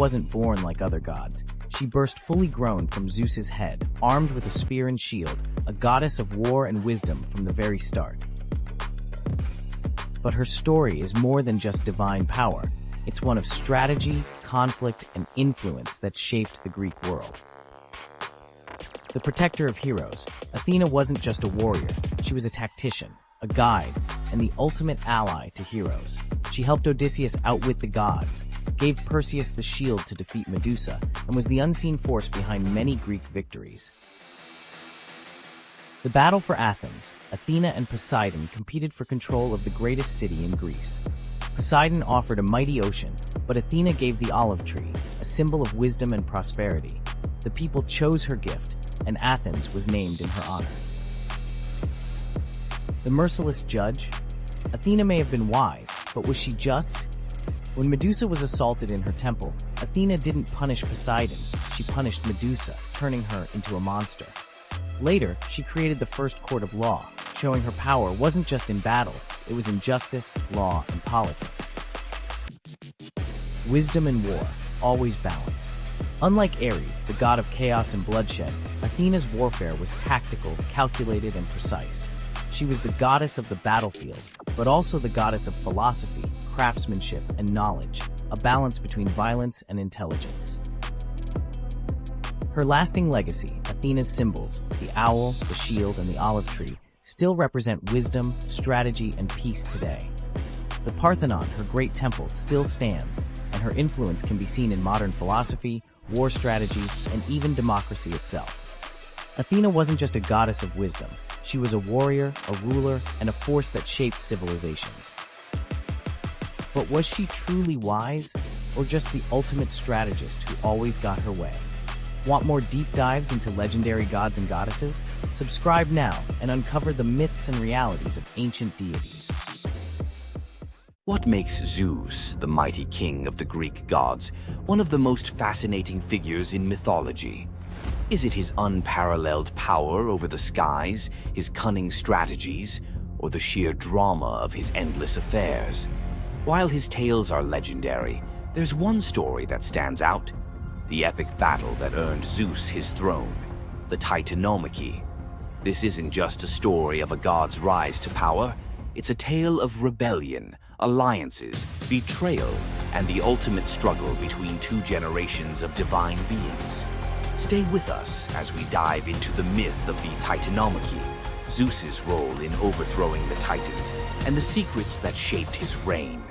wasn't born like other gods. She burst fully grown from Zeus's head, armed with a spear and shield, a goddess of war and wisdom from the very start. But her story is more than just divine power. It's one of strategy, conflict, and influence that shaped the Greek world. The protector of heroes, Athena wasn't just a warrior. She was a tactician, a guide, and the ultimate ally to heroes. She helped Odysseus outwit the gods, gave Perseus the shield to defeat Medusa, and was the unseen force behind many Greek victories. The battle for Athens, Athena and Poseidon competed for control of the greatest city in Greece. Poseidon offered a mighty ocean, but Athena gave the olive tree, a symbol of wisdom and prosperity. The people chose her gift, and Athens was named in her honor. The merciless judge? Athena may have been wise, but was she just? When Medusa was assaulted in her temple, Athena didn't punish Poseidon, she punished Medusa, turning her into a monster. Later, she created the first court of law, showing her power wasn't just in battle, it was in justice, law, and politics. Wisdom and war, always balanced. Unlike Ares, the god of chaos and bloodshed, Athena's warfare was tactical, calculated, and precise. She was the goddess of the battlefield, but also the goddess of philosophy, craftsmanship, and knowledge, a balance between violence and intelligence. Her lasting legacy, Athena's symbols, the owl, the shield, and the olive tree, still represent wisdom, strategy, and peace today. The Parthenon, her great temple, still stands, and her influence can be seen in modern philosophy, war strategy, and even democracy itself. Athena wasn't just a goddess of wisdom. She was a warrior, a ruler, and a force that shaped civilizations. But was she truly wise, or just the ultimate strategist who always got her way? Want more deep dives into legendary gods and goddesses? Subscribe now and uncover the myths and realities of ancient deities. What makes Zeus, the mighty king of the Greek gods, one of the most fascinating figures in mythology? Is it his unparalleled power over the skies, his cunning strategies, or the sheer drama of his endless affairs? While his tales are legendary, there's one story that stands out: the epic battle that earned Zeus his throne, the Titanomachy. This isn't just a story of a god's rise to power, it's a tale of rebellion, alliances, betrayal, and the ultimate struggle between two generations of divine beings. Stay with us as we dive into the myth of the Titanomachy, Zeus's role in overthrowing the Titans, and the secrets that shaped his reign.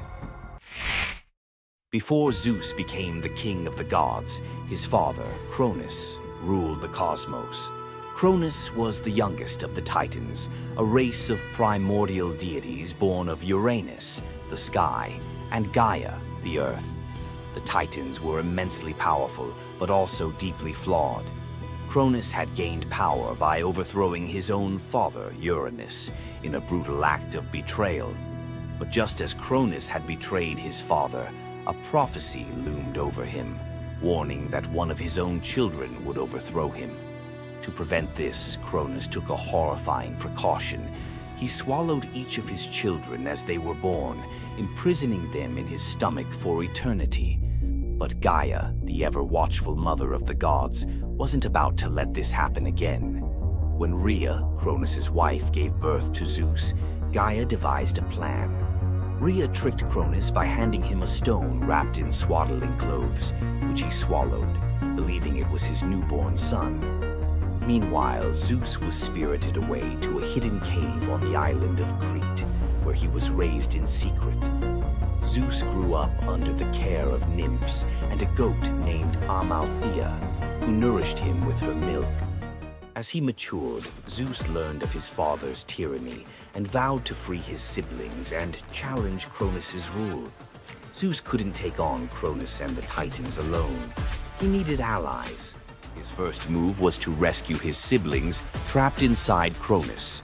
Before Zeus became the king of the gods, his father, Cronus, ruled the cosmos. Cronus was the youngest of the Titans, a race of primordial deities born of Uranus, the sky, and Gaia, the earth. The Titans were immensely powerful, but also deeply flawed. Cronus had gained power by overthrowing his own father, Uranus, in a brutal act of betrayal. But just as Cronus had betrayed his father, a prophecy loomed over him, warning that one of his own children would overthrow him. To prevent this, Cronus took a horrifying precaution. He swallowed each of his children as they were born, imprisoning them in his stomach for eternity. But Gaia, the ever-watchful mother of the gods, wasn't about to let this happen again. When Rhea, Cronus's wife, gave birth to Zeus, Gaia devised a plan. Rhea tricked Cronus by handing him a stone wrapped in swaddling clothes, which he swallowed, believing it was his newborn son. Meanwhile, Zeus was spirited away to a hidden cave on the island of Crete, where he was raised in secret. Zeus grew up under the care of nymphs and a goat named Amalthea, who nourished him with her milk. As he matured, Zeus learned of his father's tyranny and vowed to free his siblings and challenge Cronus's rule. Zeus couldn't take on Cronus and the Titans alone. He needed allies. His first move was to rescue his siblings trapped inside Cronus.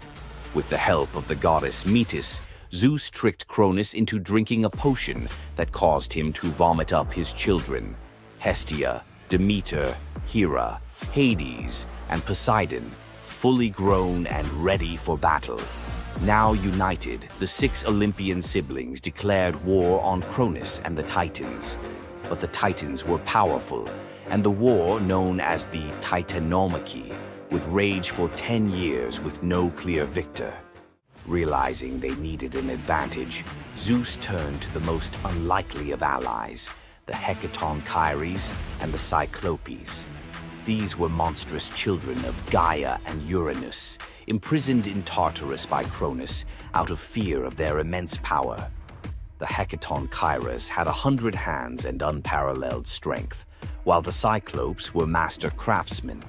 With the help of the goddess Metis, Zeus tricked Cronus into drinking a potion that caused him to vomit up his children. Hestia, Demeter, Hera, Hades, and Poseidon, fully grown and ready for battle. Now united, the 6 Olympian siblings declared war on Cronus and the Titans. but the Titans were powerful, and the war, known as the Titanomachy, would rage for 10 years with no clear victor. Realizing they needed an advantage, Zeus turned to the most unlikely of allies, the Hecatonchires and the Cyclopes. These were monstrous children of Gaia and Uranus, imprisoned in Tartarus by Cronus out of fear of their immense power. The Hecatonchires had 100 hands and unparalleled strength, while the Cyclopes were master craftsmen.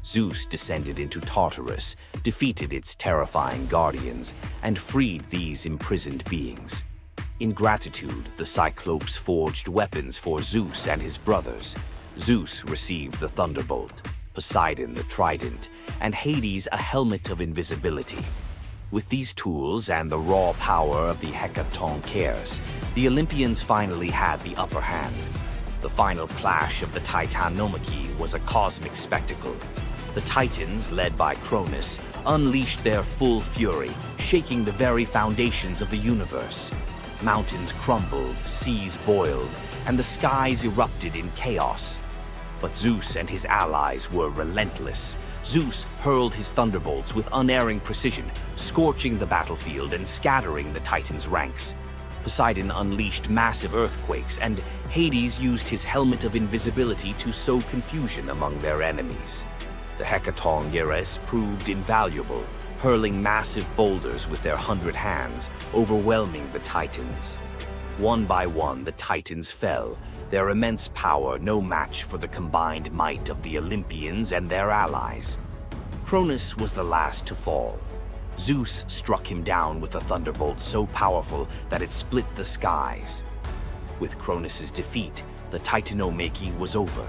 Zeus descended into Tartarus, defeated its terrifying guardians, and freed these imprisoned beings. In gratitude, the Cyclopes forged weapons for Zeus and his brothers. Zeus received the thunderbolt, Poseidon the trident, and Hades a helmet of invisibility. With these tools and the raw power of the Hecatonchires, the Olympians finally had the upper hand. The final clash of the Titanomachy was a cosmic spectacle. The Titans, led by Cronus, unleashed their full fury, shaking the very foundations of the universe. Mountains crumbled, seas boiled, and the skies erupted in chaos. But Zeus and his allies were relentless. Zeus hurled his thunderbolts with unerring precision, scorching the battlefield and scattering the Titans' ranks. Poseidon unleashed massive earthquakes, and Hades used his helmet of invisibility to sow confusion among their enemies. The Hecatonchires proved invaluable, hurling massive boulders with their 100 hands, overwhelming the Titans. One by one, the Titans fell, their immense power no match for the combined might of the Olympians and their allies. Cronus was the last to fall. Zeus struck him down with a thunderbolt so powerful that it split the skies. With Cronus's defeat, the Titanomachy was over.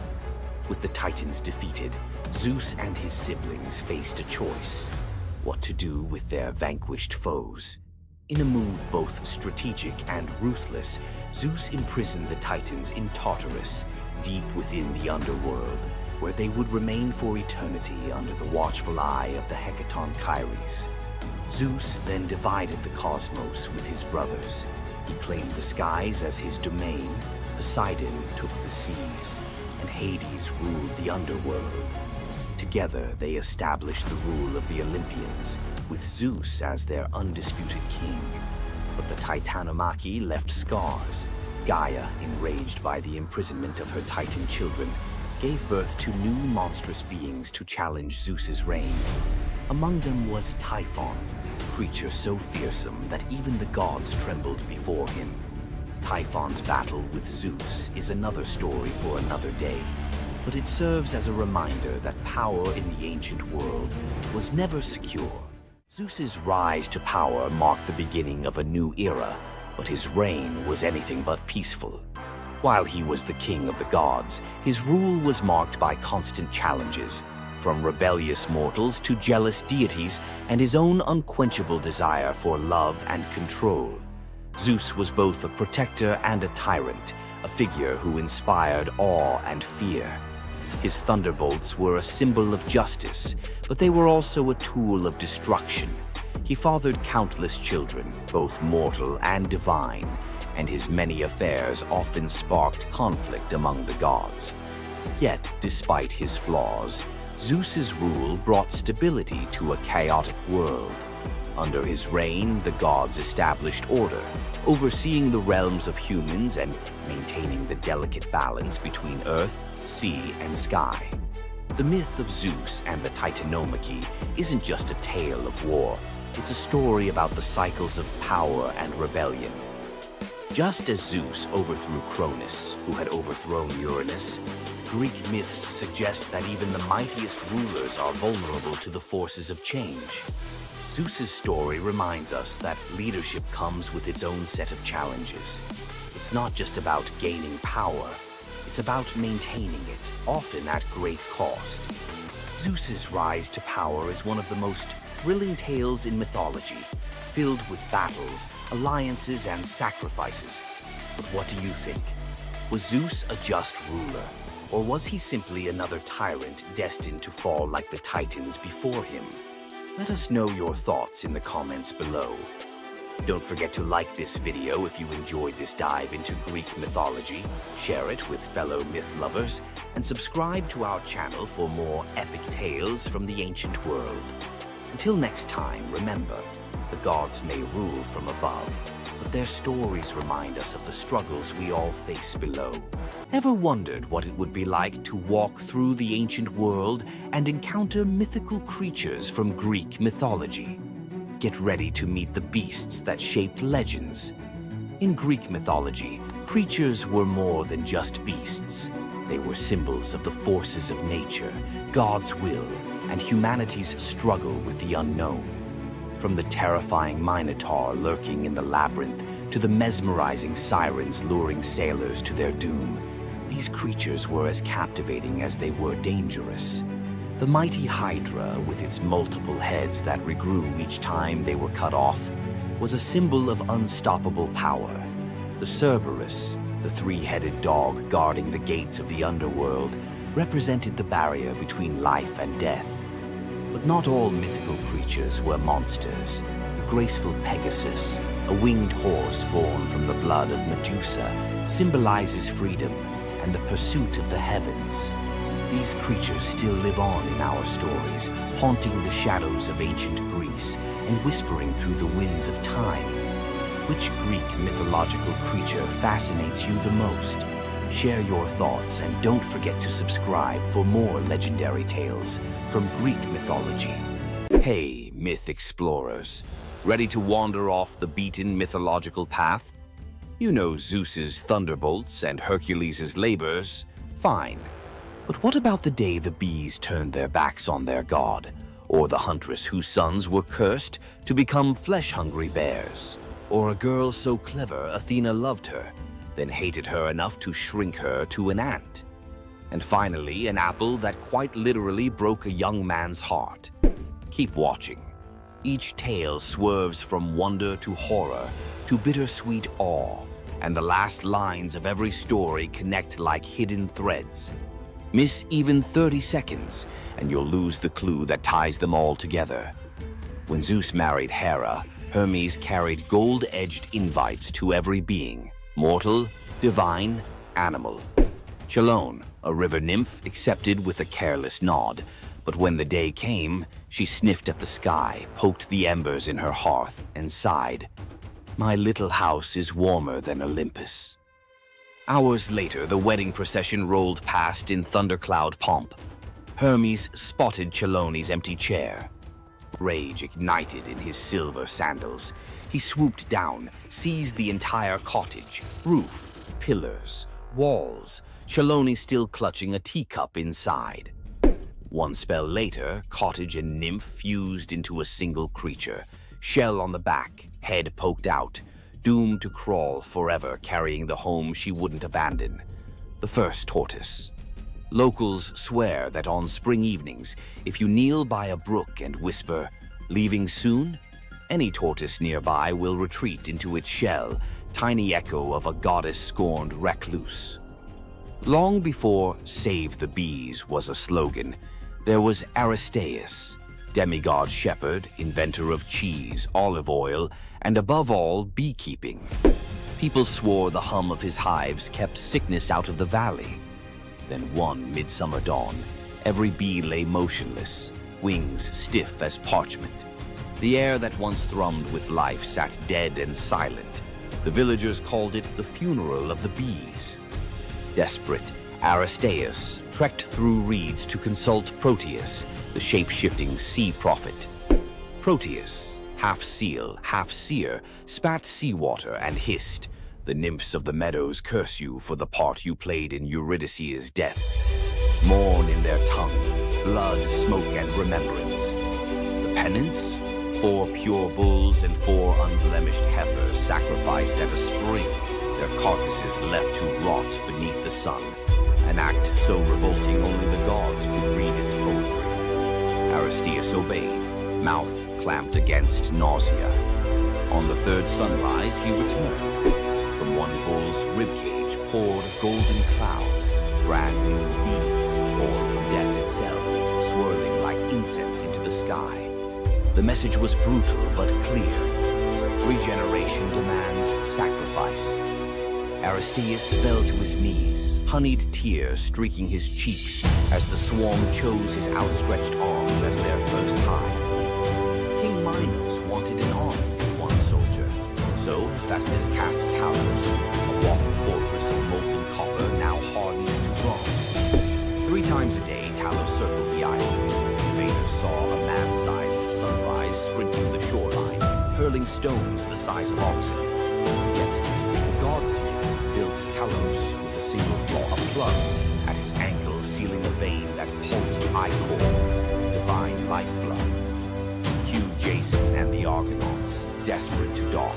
With the Titans defeated, Zeus and his siblings faced a choice: what to do with their vanquished foes. In a move both strategic and ruthless, Zeus imprisoned the Titans in Tartarus, deep within the underworld, where they would remain for eternity under the watchful eye of the Hecatonchires. Zeus then divided the cosmos with his brothers. He claimed the skies as his domain, Poseidon took the seas, and Hades ruled the underworld. Together, they established the rule of the Olympians, with Zeus as their undisputed king. But the Titanomachy left scars. Gaia, enraged by the imprisonment of her Titan children, gave birth to new monstrous beings to challenge Zeus's reign. Among them was Typhon, a creature so fearsome that even the gods trembled before him. Typhon's battle with Zeus is another story for another day, but it serves as a reminder that power in the ancient world was never secure. Zeus's rise to power marked the beginning of a new era, but his reign was anything but peaceful. While he was the king of the gods, his rule was marked by constant challenges, from rebellious mortals to jealous deities and his own unquenchable desire for love and control. Zeus was both a protector and a tyrant, a figure who inspired awe and fear. His thunderbolts were a symbol of justice, but they were also a tool of destruction. He fathered countless children, both mortal and divine, and his many affairs often sparked conflict among the gods. Yet, despite his flaws, Zeus's rule brought stability to a chaotic world. Under his reign, the gods established order, overseeing the realms of humans and maintaining the delicate balance between earth, sea, and sky. The myth of Zeus and the Titanomachy isn't just a tale of war. It's a story about the cycles of power and rebellion. Just as Zeus overthrew Cronus, who had overthrown Uranus, Greek myths suggest that even the mightiest rulers are vulnerable to the forces of change. Zeus's story reminds us that leadership comes with its own set of challenges. It's not just about gaining power, it's about maintaining it, often at great cost. Zeus's rise to power is one of the most thrilling tales in mythology, filled with battles, alliances, and sacrifices. But what do you think? Was Zeus a just ruler, or was he simply another tyrant destined to fall like the Titans before him? Let us know your thoughts in the comments below. Don't forget to like this video if you enjoyed this dive into Greek mythology, share it with fellow myth lovers, and subscribe to our channel for more epic tales from the ancient world. Until next time, remember, the gods may rule from above, but their stories remind us of the struggles we all face below. Ever wondered what it would be like to walk through the ancient world and encounter mythical creatures from Greek mythology? Get ready to meet the beasts that shaped legends. In Greek mythology, creatures were more than just beasts. They were symbols of the forces of nature, God's will, and humanity's struggle with the unknown. From the terrifying Minotaur lurking in the labyrinth to the mesmerizing sirens luring sailors to their doom, these creatures were as captivating as they were dangerous. The mighty Hydra, with its multiple heads that regrew each time they were cut off, was a symbol of unstoppable power. The Cerberus, the three-headed dog guarding the gates of the underworld, represented the barrier between life and death. But not all mythical creatures were monsters. The graceful Pegasus, a winged horse born from the blood of Medusa, symbolizes freedom and the pursuit of the heavens. These creatures still live on in our stories, haunting the shadows of ancient Greece and whispering through the winds of time. Which Greek mythological creature fascinates you the most? Share your thoughts and don't forget to subscribe for more legendary tales from Greek mythology. Hey, myth explorers, ready to wander off the beaten mythological path? You know Zeus's thunderbolts and Hercules' labors. Fine. But what about the day the bees turned their backs on their god? Or the huntress whose sons were cursed to become flesh-hungry bears? Or a girl so clever Athena loved her, then hated her enough to shrink her to an ant? And finally, an apple that quite literally broke a young man's heart. Keep watching. Each tale swerves from wonder to horror to bittersweet awe, and the last lines of every story connect like hidden threads. Miss even 30 seconds, and you'll lose the clue that ties them all together. When Zeus married Hera, Hermes carried gold-edged invites to every being, mortal, divine, animal. Chelone, a river nymph, accepted with a careless nod, but when the day came, she sniffed at the sky, poked the embers in her hearth, and sighed, "My little house is warmer than Olympus." Hours later, the wedding procession rolled past in thundercloud pomp. Hermes spotted Chelone's empty chair. Rage ignited in his silver sandals. He swooped down, seized the entire cottage, roof, pillars, walls, Chelone still clutching a teacup inside. One spell later, cottage and nymph fused into a single creature, shell on the back, head poked out, doomed to crawl forever carrying the home she wouldn't abandon. The first tortoise. Locals swear that on spring evenings, if you kneel by a brook and whisper, "Leaving soon?" any tortoise nearby will retreat into its shell, tiny echo of a goddess-scorned recluse. Long before "Save the Bees" was a slogan, there was Aristaeus, demigod shepherd, inventor of cheese, olive oil, and above all, beekeeping. People swore the hum of his hives kept sickness out of the valley. Then one midsummer dawn, every bee lay motionless, wings stiff as parchment. The air that once thrummed with life sat dead and silent. The villagers called it the funeral of the bees. Desperate, Aristaeus trekked through reeds to consult Proteus, the shape-shifting sea prophet. Proteus, half seal, half seer, spat seawater and hissed, "The nymphs of the meadows curse you for the part you played in Eurydice's death. Mourn in their tongue, blood, smoke, and remembrance. The penance? 4 pure bulls and 4 unblemished heifers sacrificed at a spring, their carcasses left to rot beneath the sun. An act so revolting only the gods could read its poetry." Aristaeus obeyed, mouth clamped against nausea. On the third sunrise, he returned. From one bull's ribcage poured a golden cloud, brand new bees born from death itself, swirling like incense into the sky. The message was brutal but clear. Regeneration demands sacrifice. Aristeus fell to his knees, honeyed tears streaking his cheeks as the swarm chose his outstretched arms as their first hive. King Minos wanted an army for one soldier, so Festus cast Talos, a walled fortress of molten copper now hardened to bronze. 3 times a day, Talos circled the island. Invaders saw a man-sized sunrise sprinting the shoreline, hurling stones the size of oxen. Yet, the godsmith built Talos with a single flaw, a plug at his ankle, sealing a vein that pulsed ichor, divine lifeblood. Cue Jason and the Argonauts, desperate to dock.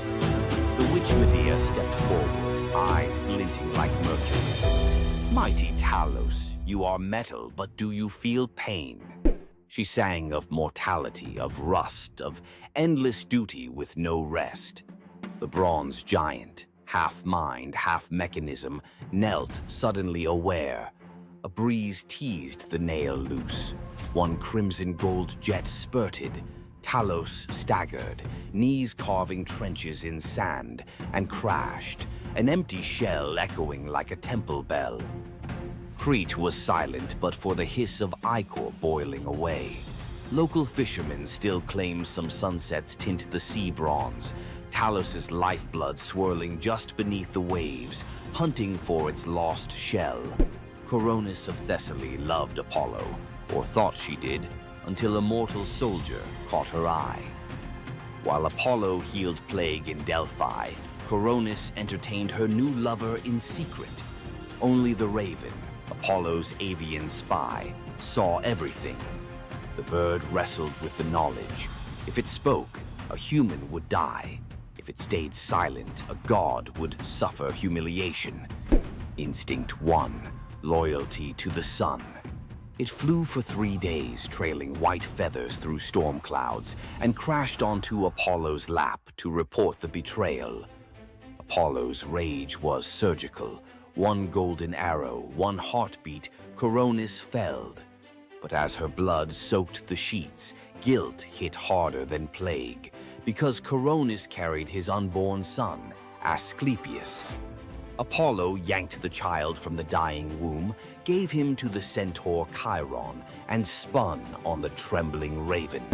The witch Medea stepped forward, eyes glinting like mercury. Mighty Talos, you are metal, but do you feel pain? She sang of mortality, of rust, of endless duty with no rest. The bronze giant, half mind, half mechanism, knelt suddenly aware. A breeze teased the nail loose. One crimson gold jet spurted. Talos staggered, knees carving trenches in sand, and crashed, an empty shell echoing like a temple bell. Crete was silent but for the hiss of ichor boiling away. Local fishermen still claim some sunsets tint the sea bronze, Talos's lifeblood swirling just beneath the waves, hunting for its lost shell. Coronis of Thessaly loved Apollo, or thought she did, until a mortal soldier caught her eye. While Apollo healed plague in Delphi, Coronis entertained her new lover in secret. Only the raven, Apollo's avian spy, saw everything. The bird wrestled with the knowledge. If it spoke, a human would die. If it stayed silent, a god would suffer humiliation. Instinct 1, loyalty to the sun. It flew for 3 days, trailing white feathers through storm clouds, and crashed onto Apollo's lap to report the betrayal. Apollo's rage was surgical. One golden arrow, one heartbeat, Coronis felled. But as her blood soaked the sheets, guilt hit harder than plague, because Coronis carried his unborn son, Asclepius. Apollo yanked the child from the dying womb, gave him to the centaur Chiron, and spun on the trembling raven.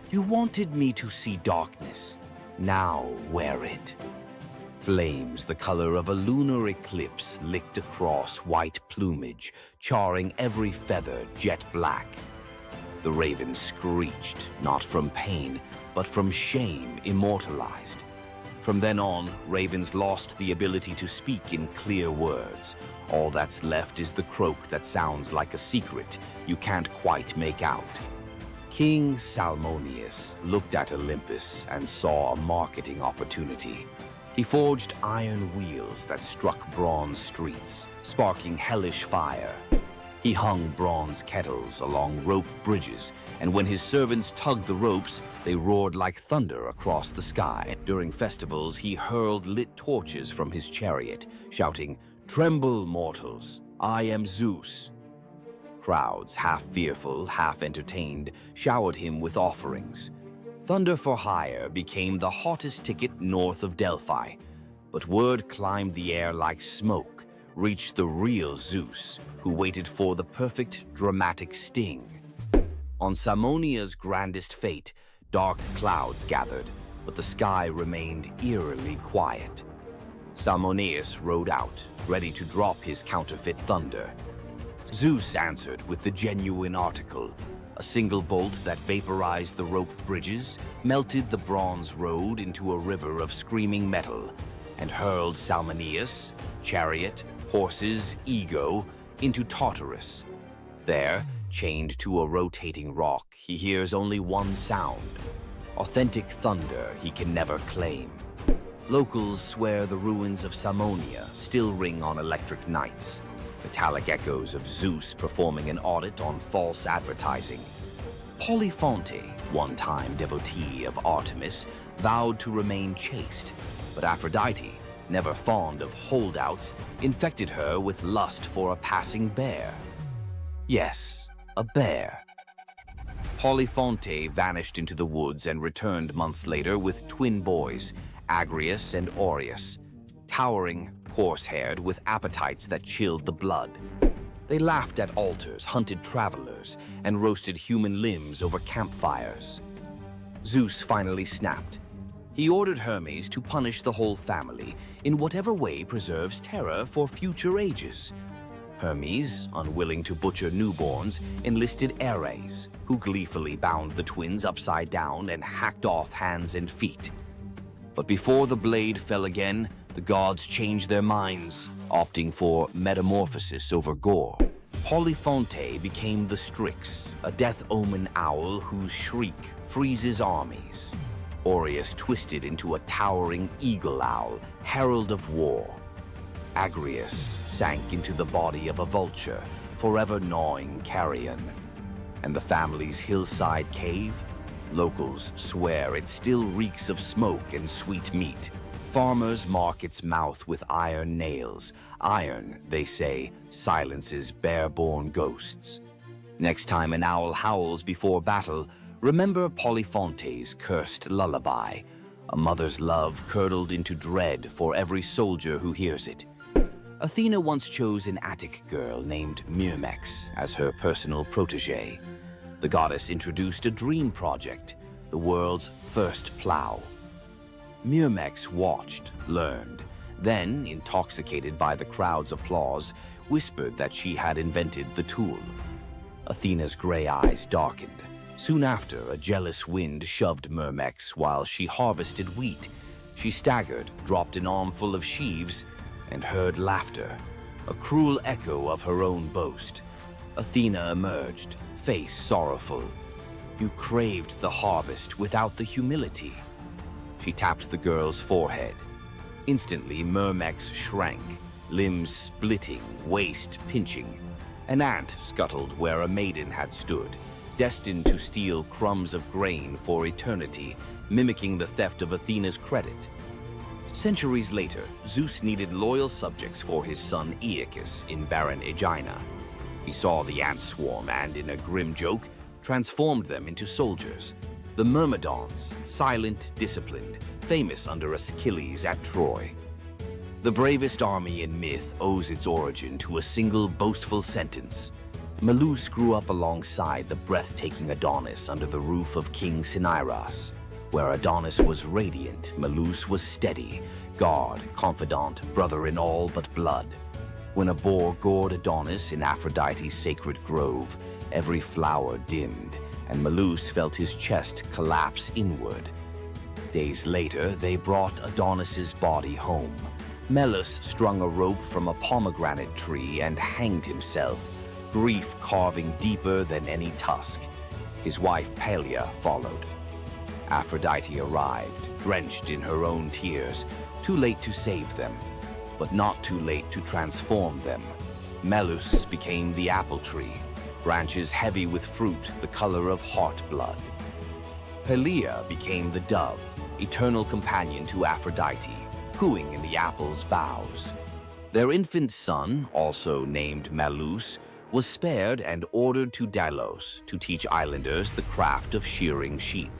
You wanted me to see darkness. Now wear it. Flames the color of a lunar eclipse licked across white plumage, charring every feather jet black. The raven screeched, not from pain, but from shame immortalized. From then on, ravens lost the ability to speak in clear words. All that's left is the croak that sounds like a secret you can't quite make out. King Salmoneus looked at Olympus and saw a marketing opportunity. He forged iron wheels that struck bronze streets, sparking hellish fire. He hung bronze kettles along rope bridges, and when his servants tugged the ropes, they roared like thunder across the sky. During festivals, he hurled lit torches from his chariot, shouting, "Tremble, mortals! I am Zeus!" Crowds, half fearful, half entertained, showered him with offerings. Thunder for Hire became the hottest ticket north of Delphi, but word climbed the air like smoke, reached the real Zeus, who waited for the perfect dramatic sting. On Salmonia's grandest fate, dark clouds gathered, but the sky remained eerily quiet. Salmoneus rode out, ready to drop his counterfeit thunder. Zeus answered with the genuine article, a single bolt that vaporized the rope bridges, melted the bronze road into a river of screaming metal, and hurled Salmoneus, chariot, horses, ego, into Tartarus. There, chained to a rotating rock, he hears only one sound. Authentic thunder he can never claim. Locals swear the ruins of Salmonia still ring on electric nights. Metallic echoes of Zeus performing an audit on false advertising. Polyphonte, one-time devotee of Artemis, vowed to remain chaste, but Aphrodite, never fond of holdouts, infected her with lust for a passing bear. Yes, a bear. Polyphonte vanished into the woods and returned months later with twin boys, Agrius and Aureus, towering, coarse-haired, with appetites that chilled the blood. They laughed at altars, hunted travelers, and roasted human limbs over campfires. Zeus finally snapped. He ordered Hermes to punish the whole family in whatever way preserves terror for future ages. Hermes, unwilling to butcher newborns, enlisted Ares, who gleefully bound the twins upside down and hacked off hands and feet. But before the blade fell again, the gods changed their minds, opting for metamorphosis over gore. Polyphonte became the Strix, a death-omen owl whose shriek freezes armies. Aureus twisted into a towering eagle owl, herald of war. Agrius sank into the body of a vulture, forever gnawing carrion. And the family's hillside cave? Locals swear it still reeks of smoke and sweet meat. Farmers mark its mouth with iron nails. Iron, they say, silences bare-born ghosts. Next time an owl howls before battle, remember Polyphonte's cursed lullaby, a mother's love curdled into dread for every soldier who hears it. Athena once chose an Attic girl named Myrmex as her personal protege. The goddess introduced a dream project, the world's first plow. Myrmex watched, learned, then, intoxicated by the crowd's applause, whispered that she had invented the tool. Athena's gray eyes darkened. Soon after, a jealous wind shoved Myrmex while she harvested wheat. She staggered, dropped an armful of sheaves, and heard laughter, a cruel echo of her own boast. Athena emerged, face sorrowful. You craved the harvest without the humility. She tapped the girl's forehead. Instantly, Myrmex shrank, limbs splitting, waist pinching. An ant scuttled where a maiden had stood, destined to steal crumbs of grain for eternity, mimicking the theft of Athena's credit. Centuries later, Zeus needed loyal subjects for his son Aeacus in barren Aegina. He saw the ant swarm and, in a grim joke, transformed them into soldiers. The Myrmidons, silent, disciplined, famous under Achilles at Troy. The bravest army in myth owes its origin to a single boastful sentence. Medusa grew up alongside the breathtaking Adonis under the roof of King Cinyras. Where Adonis was radiant, Medusa was steady, guard, confidant, brother in all but blood. When a boar gored Adonis in Aphrodite's sacred grove, every flower dimmed, and Medusa felt his chest collapse inward. Days later, they brought Adonis's body home. Melas strung a rope from a pomegranate tree and hanged himself, grief carving deeper than any tusk. His wife Pelea followed. Aphrodite arrived, drenched in her own tears, too late to save them, but not too late to transform them. Melas became the apple tree, branches heavy with fruit the color of heart blood. Pelea became the dove, eternal companion to Aphrodite, cooing in the apple's boughs. Their infant son, also named Melas, was spared and ordered to Delos to teach islanders the craft of shearing sheep.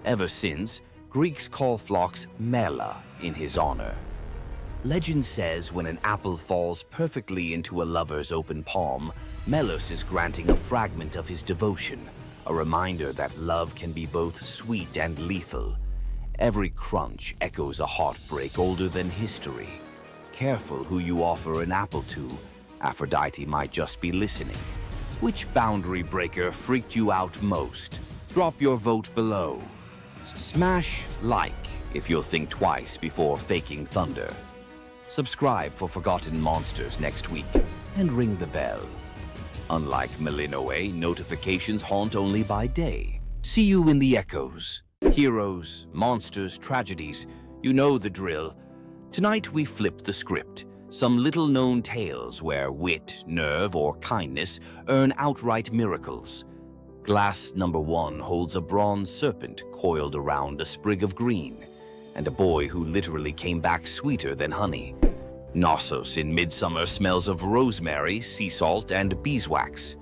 Ever since, Greeks call flocks mela in his honor. Legend says when an apple falls perfectly into a lover's open palm, Melas is granting a fragment of his devotion, a reminder that love can be both sweet and lethal. Every crunch echoes a heartbreak older than history. Careful who you offer an apple to. Aphrodite might just be listening. Which boundary breaker freaked you out most? Drop your vote below. Smash like if you'll think twice before faking thunder. Subscribe for Forgotten Monsters next week, and ring the bell. Unlike Melinoe, notifications haunt only by day. See you in the echoes. Heroes, monsters, tragedies, you know the drill. Tonight we flip the script. Some little-known tales where wit, nerve, or kindness earn outright miracles. Glass number 1 holds a bronze serpent coiled around a sprig of green, and a boy who literally came back sweeter than honey. Knossos in Midsummer smells of rosemary, sea salt, and beeswax.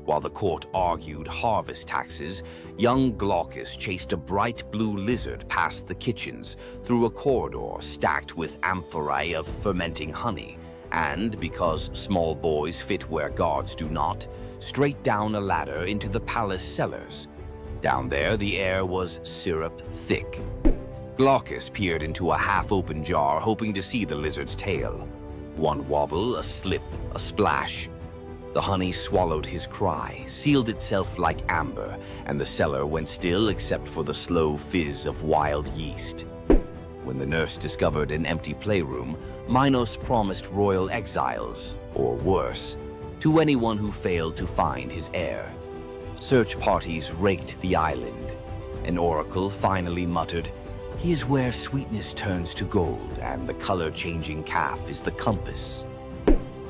While the court argued harvest taxes, young Glaucus chased a bright blue lizard past the kitchens, through a corridor stacked with amphorae of fermenting honey, and, because small boys fit where gods do not, straight down a ladder into the palace cellars. Down there, the air was syrup thick. Glaucus peered into a half-open jar, hoping to see the lizard's tail. One wobble, a slip, a splash. The honey swallowed his cry, sealed itself like amber, and the cellar went still except for the slow fizz of wild yeast. When the nurse discovered an empty playroom, Minos promised royal exiles, or worse, to anyone who failed to find his heir. Search parties raked the island. An oracle finally muttered, "He is where sweetness turns to gold, and the color-changing calf is the compass."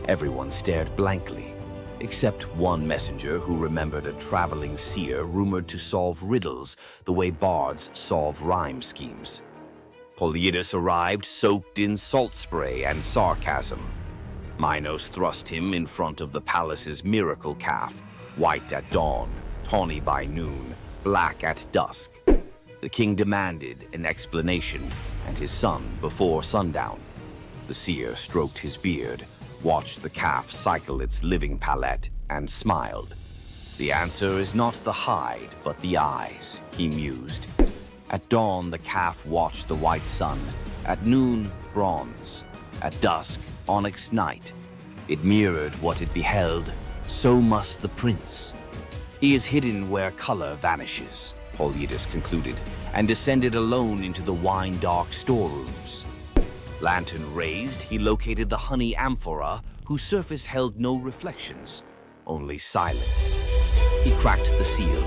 Everyone stared blankly, except one messenger who remembered a traveling seer rumored to solve riddles the way bards solve rhyme schemes. Polyidus arrived soaked in salt spray and sarcasm. Minos thrust him in front of the palace's miracle calf, white at dawn, tawny by noon, black at dusk. The king demanded an explanation, and his son before sundown. The seer stroked his beard, watched the calf cycle its living palette, and smiled. "The answer is not the hide, but the eyes," he mused. At dawn, the calf watched the white sun. At noon, bronze. At dusk, onyx night. It mirrored what it beheld. So must the prince. "He is hidden where color vanishes," Polyidus concluded, and descended alone into the wine-dark storerooms. Lantern raised, he located the honey amphora, whose surface held no reflections, only silence. He cracked the seal,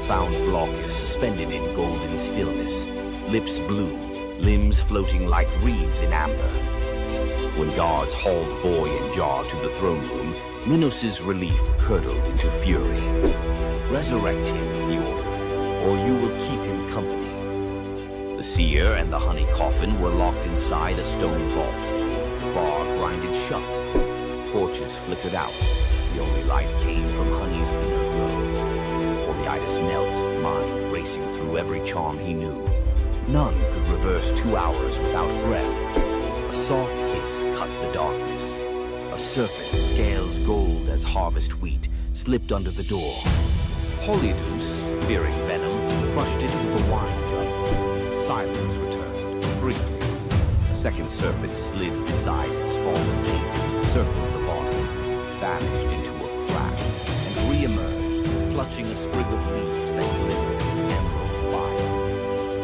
found Glaucus suspended in golden stillness, lips blue, limbs floating like reeds in amber. When guards hauled boy and jar to the throne room, Minos' relief curdled into fury. "Resurrect him," he ordered, "or you will keep him company." The seer and the honey coffin were locked inside a stone vault. The bar grinded shut. Torches flickered out. The only light came from honey's inner glow. Polyidus knelt, mind racing through every charm he knew. None could reverse 2 hours without breath. A soft hiss cut the darkness. A serpent, scales gold as harvest wheat, slipped under the door. Polyidus, fearing venom, crushed it with a wine jug. Silence returned, briefly. A second serpent slid beside its fallen mate, circled the bottom, vanished into a crack, and re-emerged, clutching a sprig of leaves that glimmered in emerald fire.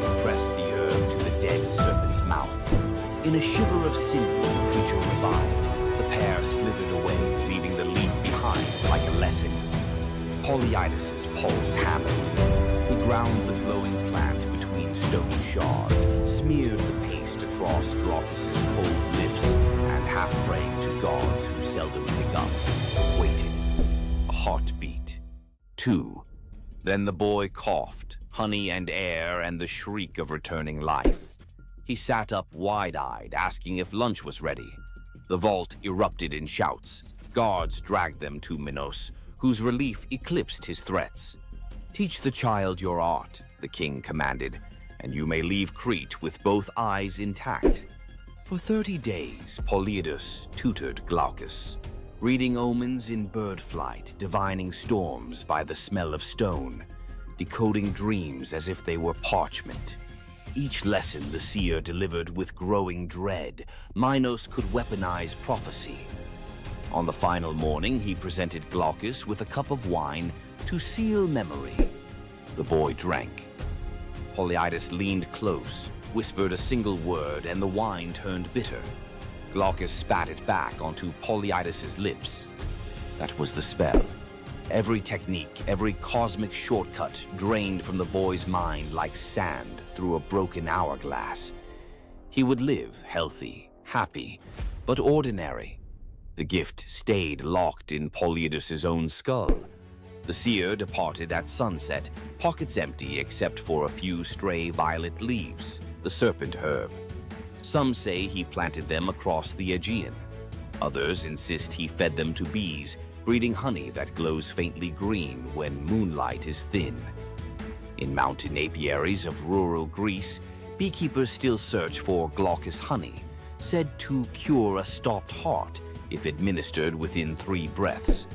He pressed the herb to the dead serpent's mouth. In a shiver of sinew, the creature revived. The pair slithered away, leaving the leaf behind like a lesson. Polyidus' pulse hammered. He ground the glowing plant between stone shards, smeared the paste across Glaucus' cold lips, and half praying to gods who seldom pick up, waited. A heartbeat. 2. Then the boy coughed, honey and air and the shriek of returning life. He sat up wide-eyed, asking if lunch was ready. The vault erupted in shouts. Guards dragged them to Minos, whose relief eclipsed his threats. "Teach the child your art," the king commanded, "and you may leave Crete with both eyes intact." For 30 days, Polyidus tutored Glaucus, reading omens in bird flight, divining storms by the smell of stone, decoding dreams as if they were parchment. Each lesson the seer delivered with growing dread. Minos could weaponize prophecy. On the final morning, he presented Glaucus with a cup of wine to seal memory. The boy drank. Polyidus leaned close, whispered a single word, and the wine turned bitter. Glaucus spat it back onto Polyidus' lips. That was the spell. Every technique, every cosmic shortcut drained from the boy's mind like sand through a broken hourglass. He would live healthy, happy, but ordinary. The gift stayed locked in Polyidus' own skull. The seer departed at sunset, pockets empty except for a few stray violet leaves, the serpent herb. Some say he planted them across the Aegean. Others insist he fed them to bees, breeding honey that glows faintly green when moonlight is thin. In mountain apiaries of rural Greece, beekeepers still search for glaucous honey, said to cure a stopped heart if administered within 3 breaths.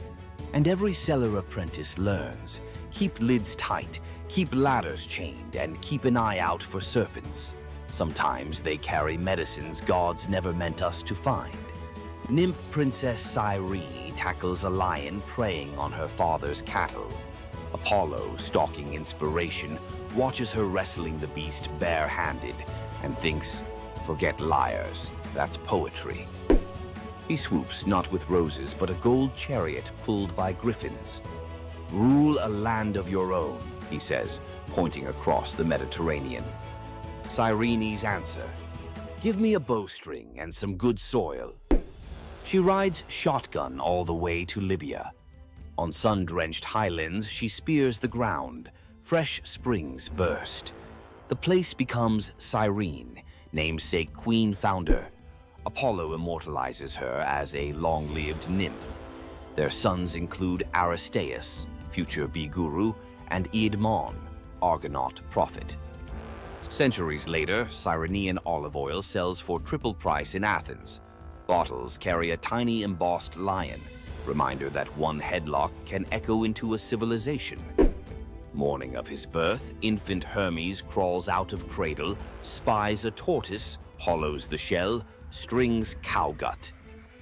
And every cellar apprentice learns: keep lids tight, keep ladders chained, and keep an eye out for serpents. Sometimes they carry medicines gods never meant us to find. Nymph Princess Cyrene tackles a lion preying on her father's cattle. Apollo, stalking inspiration, watches her wrestling the beast bare-handed and thinks, forget liars, that's poetry. He swoops not with roses but a gold chariot pulled by griffins. Rule a land of your own, he says, pointing across the Mediterranean. Cyrene's answer, give me a bowstring and some good soil. She rides shotgun all the way to Libya. On sun-drenched highlands, she spears the ground. Fresh springs burst. The place becomes Cyrene, namesake queen founder. Apollo immortalizes her as a long-lived nymph. Their sons include Aristaeus, future bee guru, and Idmon, Argonaut prophet. Centuries later, Cyrenean olive oil sells for triple price in Athens. Bottles carry a tiny embossed lion, reminder that one headlock can echo into a civilization. Morning of his birth, infant Hermes crawls out of cradle, spies a tortoise, hollows the shell, strings cowgut.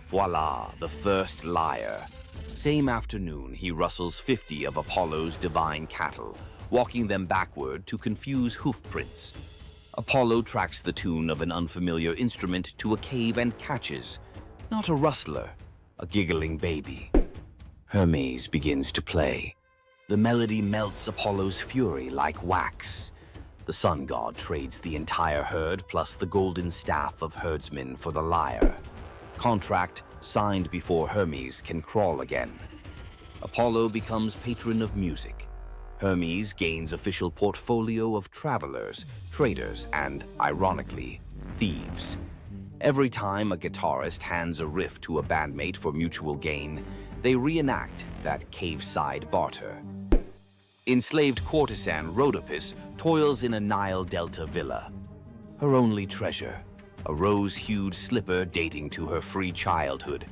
Voila, the first lyre. Same afternoon, he rustles 50 of Apollo's divine cattle, walking them backward to confuse hoofprints. Apollo tracks the tune of an unfamiliar instrument to a cave and catches, not a rustler, a giggling baby. Hermes begins to play. The melody melts Apollo's fury like wax. The sun god trades the entire herd plus the golden staff of herdsmen for the lyre. Contract signed before Hermes can crawl again. Apollo becomes patron of music. Hermes gains official portfolio of travelers, traders, and, ironically, thieves. Every time a guitarist hands a riff to a bandmate for mutual gain, they reenact that cave-side barter. Enslaved courtesan Rhodopis toils in a Nile Delta villa. Her only treasure, a rose-hued slipper dating to her free childhood.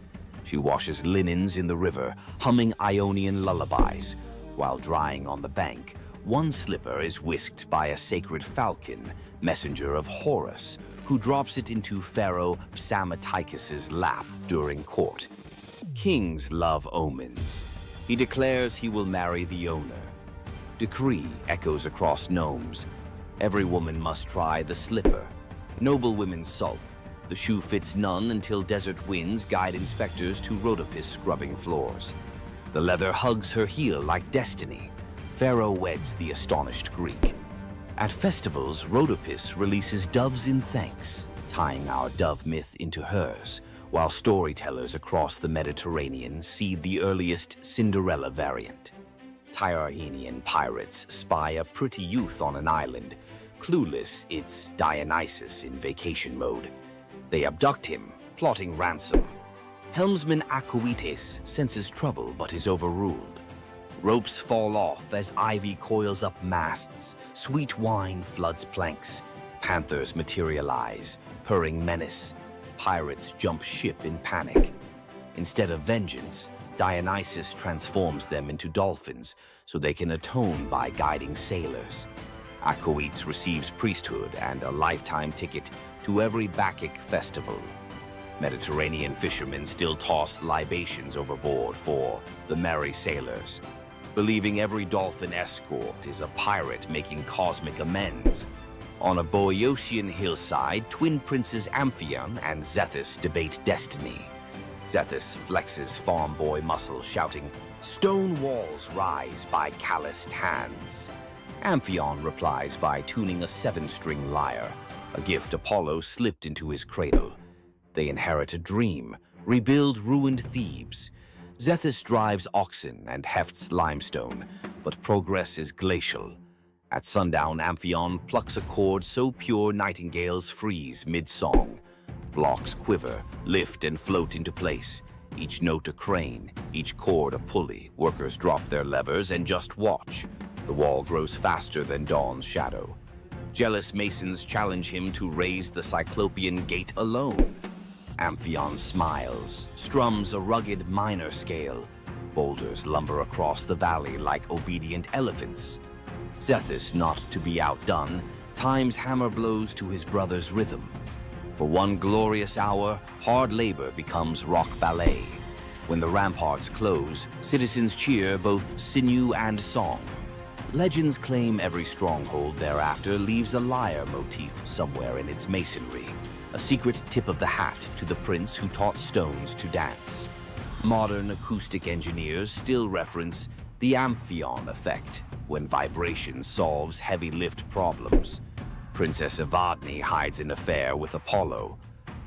She washes linens in the river, humming Ionian lullabies. While drying on the bank, one slipper is whisked by a sacred falcon, messenger of Horus, who drops it into Pharaoh Psamatechus's lap during court. Kings love omens. He declares he will marry the owner. Decree echoes across gnomes. Every woman must try the slipper. Noble women sulk. The shoe fits none until desert winds guide inspectors to Rhodopis scrubbing floors. The leather hugs her heel like destiny. Pharaoh weds the astonished Greek. At festivals, Rhodopis releases doves in thanks, tying our dove myth into hers, while storytellers across the Mediterranean seed the earliest Cinderella variant. Tyrrhenian pirates spy a pretty youth on an island. Clueless, it's Dionysus in vacation mode. They abduct him, plotting ransom. Helmsman Acoetes senses trouble but is overruled. Ropes fall off as ivy coils up masts. Sweet wine floods planks. Panthers materialize, purring menace. Pirates jump ship in panic. Instead of vengeance, Dionysus transforms them into dolphins so they can atone by guiding sailors. Acoetes receives priesthood and a lifetime ticket to every Bacchic festival. Mediterranean fishermen still toss libations overboard for the merry sailors, believing every dolphin escort is a pirate making cosmic amends. On a Boeotian hillside, twin princes Amphion and Zethus debate destiny. Zethus flexes farm boy muscle, shouting, "Stone walls rise by calloused hands." Amphion replies by tuning a 7-string lyre, a gift Apollo slipped into his cradle. They inherit a dream, rebuild ruined Thebes. Zethus drives oxen and hefts limestone, but progress is glacial. At sundown, Amphion plucks a chord so pure nightingales freeze mid-song. Blocks quiver, lift and float into place. Each note a crane, each chord a pulley. Workers drop their levers and just watch. The wall grows faster than dawn's shadow. Jealous masons challenge him to raise the Cyclopean gate alone. Amphion smiles, strums a rugged minor scale. Boulders lumber across the valley like obedient elephants. Zethus, not to be outdone, times hammer blows to his brother's rhythm. For one glorious hour, hard labor becomes rock ballet. When the ramparts close, citizens cheer both sinew and song. Legends claim every stronghold thereafter leaves a lyre motif somewhere in its masonry, a secret tip of the hat to the prince who taught stones to dance. Modern acoustic engineers still reference the Amphion effect when vibration solves heavy lift problems. Princess Evadne hides an affair with Apollo.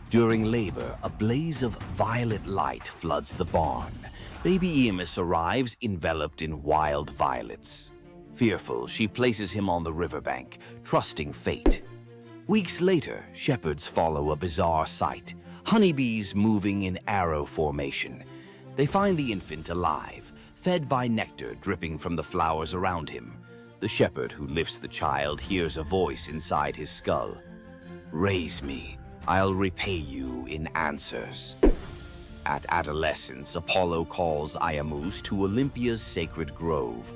During labor, a blaze of violet light floods the barn. Baby Eamus arrives enveloped in wild violets. Fearful, she places him on the riverbank, trusting fate. Weeks later, shepherds follow a bizarre sight. Honeybees moving in arrow formation. They find the infant alive, fed by nectar dripping from the flowers around him. The shepherd who lifts the child hears a voice inside his skull. "Raise me, I'll repay you in answers." At adolescence, Apollo calls Iamus to Olympia's sacred grove.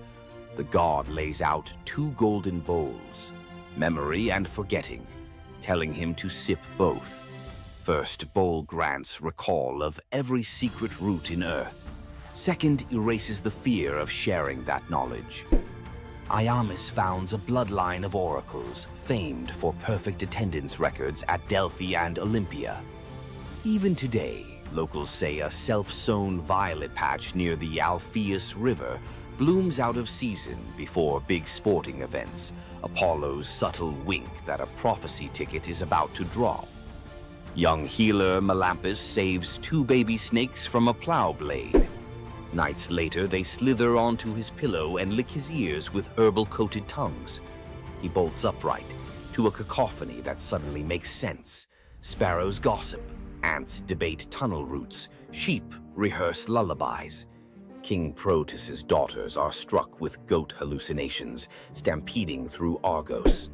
The god lays out 2 golden bowls, memory and forgetting, telling him to sip both. First bowl grants recall of every secret root in earth. Second erases the fear of sharing that knowledge. Iamus founds a bloodline of oracles, famed for perfect attendance records at Delphi and Olympia. Even today, locals say a self-sown violet patch near the Alpheus River blooms out of season before big sporting events, Apollo's subtle wink that a prophecy ticket is about to drop. Young healer Melampus saves 2 baby snakes from a plow blade. Nights later, they slither onto his pillow and lick his ears with herbal-coated tongues. He bolts upright, to a cacophony that suddenly makes sense. Sparrows gossip, ants debate tunnel routes, sheep rehearse lullabies. King Proteus's daughters are struck with goat hallucinations, stampeding through Argos.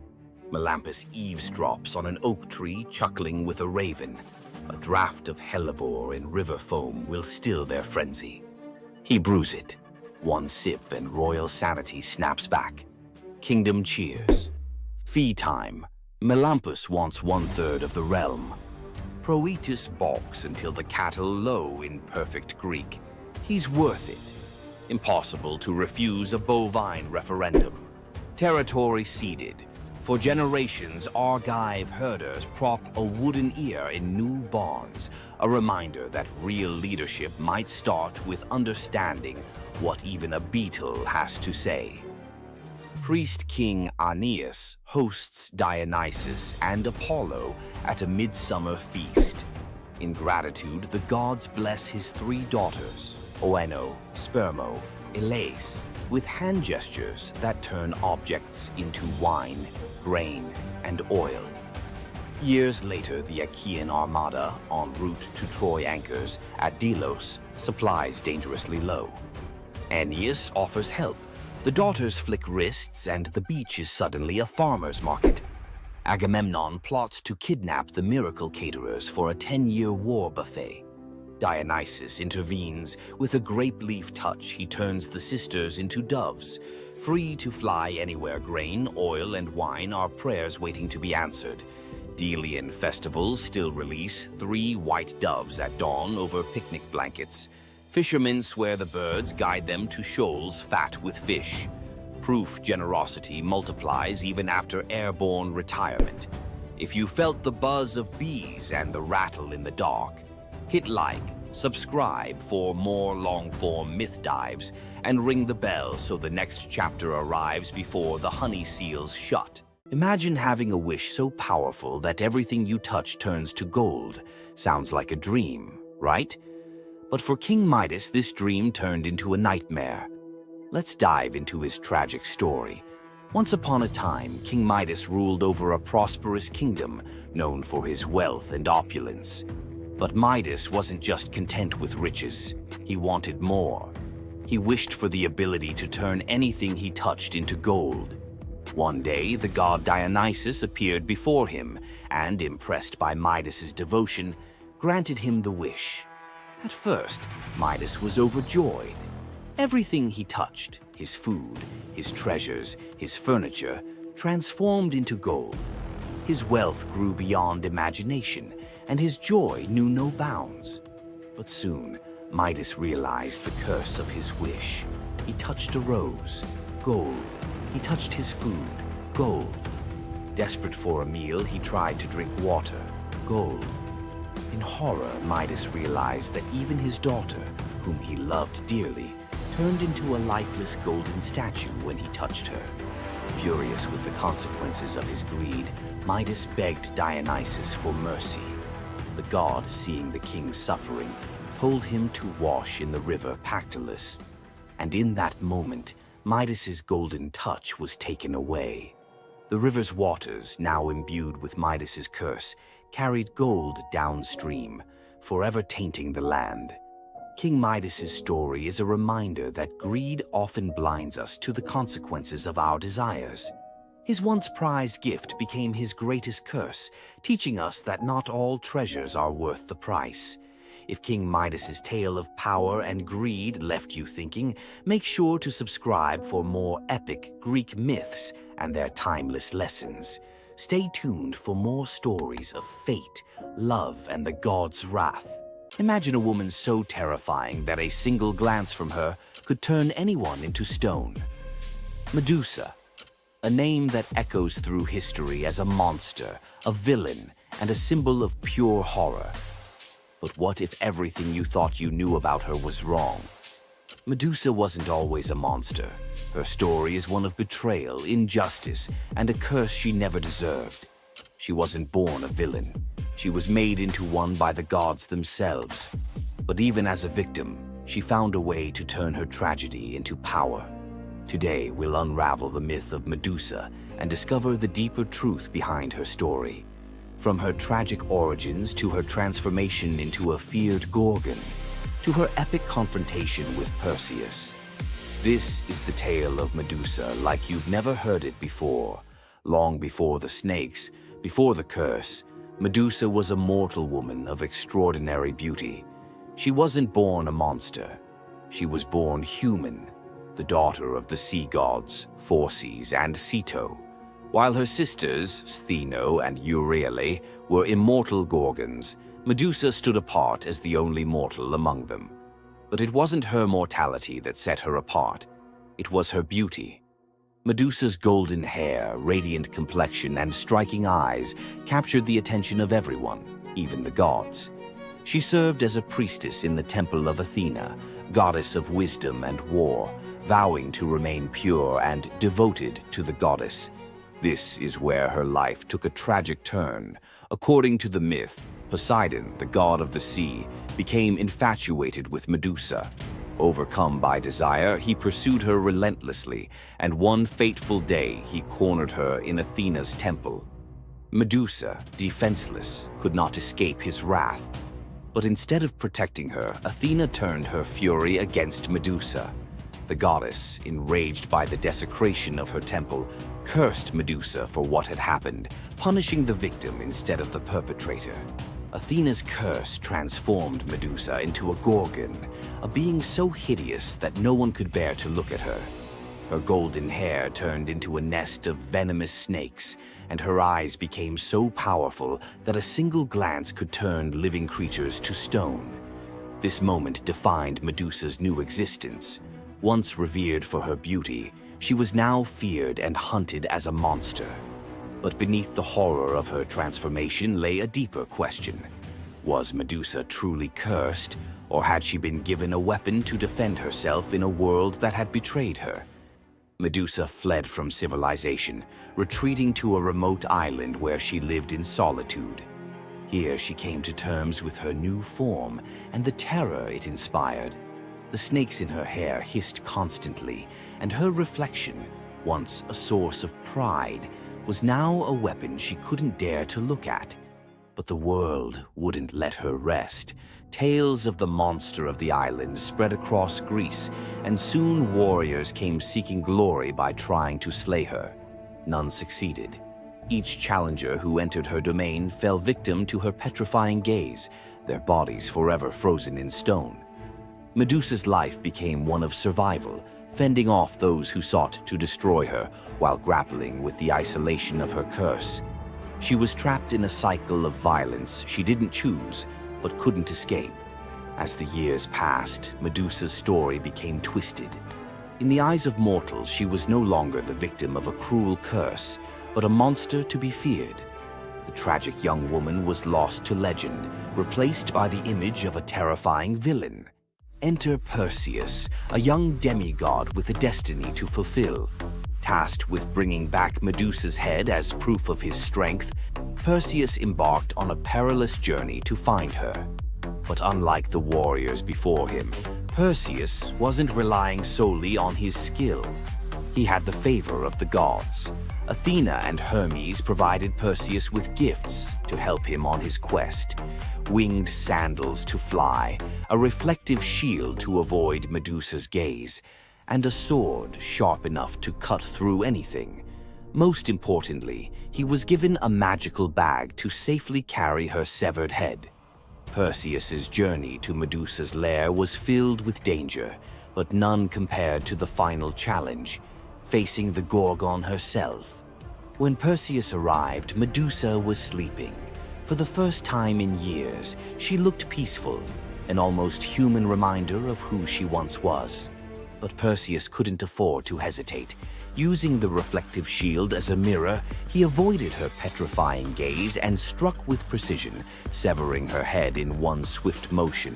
Melampus eavesdrops on an oak tree, chuckling with a raven. A draught of hellebore in river foam will still their frenzy. He brews it. One sip and royal sanity snaps back. Kingdom cheers. Fee time. Melampus wants 1/3 of the realm. Proetus balks until the cattle low in perfect Greek. He's worth it. Impossible to refuse a bovine referendum. Territory ceded. For generations, Argive herders prop a wooden ear in new barns, a reminder that real leadership might start with understanding what even a beetle has to say. Priest King Aeneas hosts Dionysus and Apollo at a midsummer feast. In gratitude, the gods bless his 3 daughters, Oeno, Spermo, Elais, with hand gestures that turn objects into wine, grain, and oil. Years later, the Achaean armada, en route to Troy anchors at Delos, supplies dangerously low. Aeneas offers help. The daughters flick wrists, and the beach is suddenly a farmer's market. Agamemnon plots to kidnap the miracle caterers for a 10-year war buffet. Dionysus intervenes. With a grape leaf touch, he turns the sisters into doves. Free to fly anywhere, grain, oil, and wine are prayers waiting to be answered. Delian festivals still release 3 white doves at dawn over picnic blankets. Fishermen swear the birds guide them to shoals fat with fish. Proof generosity multiplies even after airborne retirement. If you felt the buzz of bees and the rattle in the dark, hit like, subscribe for more long-form myth dives, and ring the bell so the next chapter arrives before the honey seals shut. Imagine having a wish so powerful that everything you touch turns to gold. Sounds like a dream, right? But for King Midas, this dream turned into a nightmare. Let's dive into his tragic story. Once upon a time, King Midas ruled over a prosperous kingdom known for his wealth and opulence. But Midas wasn't just content with riches. He wanted more. He wished for the ability to turn anything he touched into gold. One day, the god Dionysus appeared before him and, impressed by Midas's devotion, granted him the wish. At first, Midas was overjoyed. Everything he touched, his food, his treasures, his furniture, transformed into gold. His wealth grew beyond imagination, and his joy knew no bounds. But soon, Midas realized the curse of his wish. He touched a rose, gold. He touched his food, gold. Desperate for a meal, he tried to drink water, gold. In horror, Midas realized that even his daughter, whom he loved dearly, turned into a lifeless golden statue when he touched her. Furious with the consequences of his greed, Midas begged Dionysus for mercy. The god, seeing the king's suffering, told him to wash in the river Pactolus. And in that moment, Midas's golden touch was taken away. The river's waters, now imbued with Midas's curse, carried gold downstream, forever tainting the land. King Midas's story is a reminder that greed often blinds us to the consequences of our desires. His once prized gift became his greatest curse, teaching us that not all treasures are worth the price. If King Midas's tale of power and greed left you thinking, make sure to subscribe for more epic Greek myths and their timeless lessons. Stay tuned for more stories of fate, love, and the god's wrath. Imagine a woman so terrifying that a single glance from her could turn anyone into stone. Medusa, a name that echoes through history as a monster, a villain, and a symbol of pure horror. But what if everything you thought you knew about her was wrong? Medusa wasn't always a monster. Her story is one of betrayal, injustice, and a curse she never deserved. She wasn't born a villain. She was made into one by the gods themselves. But even as a victim, she found a way to turn her tragedy into power. Today, we'll unravel the myth of Medusa and discover the deeper truth behind her story. From her tragic origins to her transformation into a feared Gorgon, to her epic confrontation with Perseus. This is the tale of Medusa like you've never heard it before. Long before the snakes, before the curse, Medusa was a mortal woman of extraordinary beauty. She wasn't born a monster. She was born human, the daughter of the sea gods, Phorcys and Ceto. While her sisters, Stheno and Euryale, were immortal Gorgons, Medusa stood apart as the only mortal among them. But it wasn't her mortality that set her apart. It was her beauty. Medusa's golden hair, radiant complexion, and striking eyes captured the attention of everyone, even the gods. She served as a priestess in the temple of Athena, goddess of wisdom and war, vowing to remain pure and devoted to the goddess. This is where her life took a tragic turn. According to the myth, Poseidon, the god of the sea, became infatuated with Medusa. Overcome by desire, he pursued her relentlessly, and one fateful day he cornered her in Athena's temple. Medusa, defenseless, could not escape his wrath. But instead of protecting her, Athena turned her fury against Medusa. The goddess, enraged by the desecration of her temple, cursed Medusa for what had happened, punishing the victim instead of the perpetrator. Athena's curse transformed Medusa into a Gorgon, a being so hideous that no one could bear to look at her. Her golden hair turned into a nest of venomous snakes, and her eyes became so powerful that a single glance could turn living creatures to stone. This moment defined Medusa's new existence. Once revered for her beauty, she was now feared and hunted as a monster. But beneath the horror of her transformation lay a deeper question. Was Medusa truly cursed, or had she been given a weapon to defend herself in a world that had betrayed her? Medusa fled from civilization, retreating to a remote island where she lived in solitude. Here she came to terms with her new form and the terror it inspired. The snakes in her hair hissed constantly, and her reflection, once a source of pride, was now a weapon she couldn't dare to look at. But the world wouldn't let her rest. Tales of the monster of the island spread across Greece, and soon warriors came seeking glory by trying to slay her. None succeeded. Each challenger who entered her domain fell victim to her petrifying gaze, their bodies forever frozen in stone. Medusa's life became one of survival, fending off those who sought to destroy her while grappling with the isolation of her curse. She was trapped in a cycle of violence she didn't choose, but couldn't escape. As the years passed, Medusa's story became twisted. In the eyes of mortals, she was no longer the victim of a cruel curse, but a monster to be feared. The tragic young woman was lost to legend, replaced by the image of a terrifying villain. Enter Perseus, a young demigod with a destiny to fulfill. Tasked with bringing back Medusa's head as proof of his strength, Perseus embarked on a perilous journey to find her. But unlike the warriors before him, Perseus wasn't relying solely on his skill. He had the favor of the gods. Athena and Hermes provided Perseus with gifts to help him on his quest. Winged sandals to fly, a reflective shield to avoid Medusa's gaze, and a sword sharp enough to cut through anything. Most importantly, he was given a magical bag to safely carry her severed head. Perseus's journey to Medusa's lair was filled with danger, but none compared to the final challenge, facing the Gorgon herself. When Perseus arrived, Medusa was sleeping. For the first time in years, she looked peaceful, an almost human reminder of who she once was. But Perseus couldn't afford to hesitate. Using the reflective shield as a mirror, he avoided her petrifying gaze and struck with precision, severing her head in one swift motion.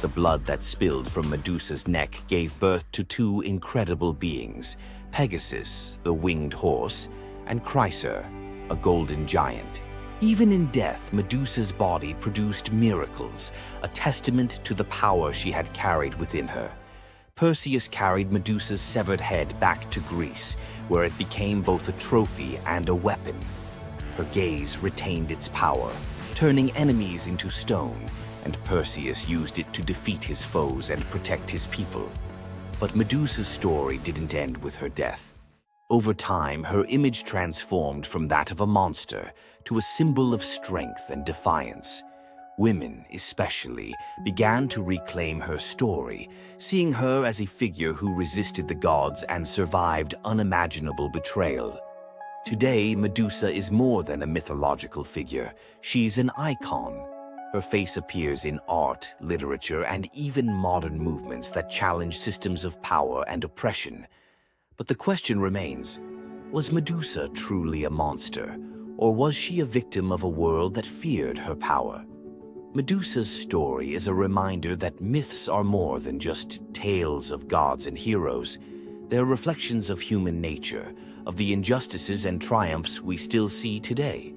The blood that spilled from Medusa's neck gave birth to two incredible beings, Pegasus, the winged horse, and Chryser, a golden giant. Even in death, Medusa's body produced miracles, a testament to the power she had carried within her. Perseus carried Medusa's severed head back to Greece, where it became both a trophy and a weapon. Her gaze retained its power, turning enemies into stone, and Perseus used it to defeat his foes and protect his people. But Medusa's story didn't end with her death. Over time, her image transformed from that of a monster to a symbol of strength and defiance. Women, especially, began to reclaim her story, seeing her as a figure who resisted the gods and survived unimaginable betrayal. Today, Medusa is more than a mythological figure. She's an icon. Her face appears in art, literature, and even modern movements that challenge systems of power and oppression. But the question remains, was Medusa truly a monster, or was she a victim of a world that feared her power? Medusa's story is a reminder that myths are more than just tales of gods and heroes. They're reflections of human nature, of the injustices and triumphs we still see today.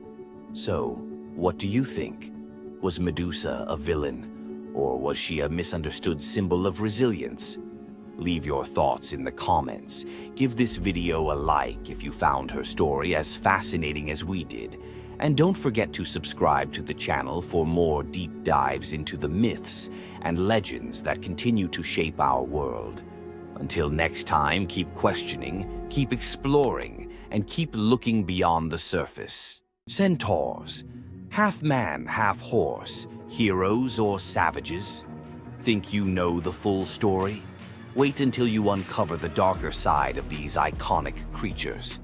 So, what do you think? Was Medusa a villain, or was she a misunderstood symbol of resilience? Leave your thoughts in the comments. Give this video a like if you found her story as fascinating as we did. And don't forget to subscribe to the channel for more deep dives into the myths and legends that continue to shape our world. Until next time, keep questioning, keep exploring, and keep looking beyond the surface. Centaurs, half man, half horse, heroes or savages? Think you know the full story? Wait until you uncover the darker side of these iconic creatures.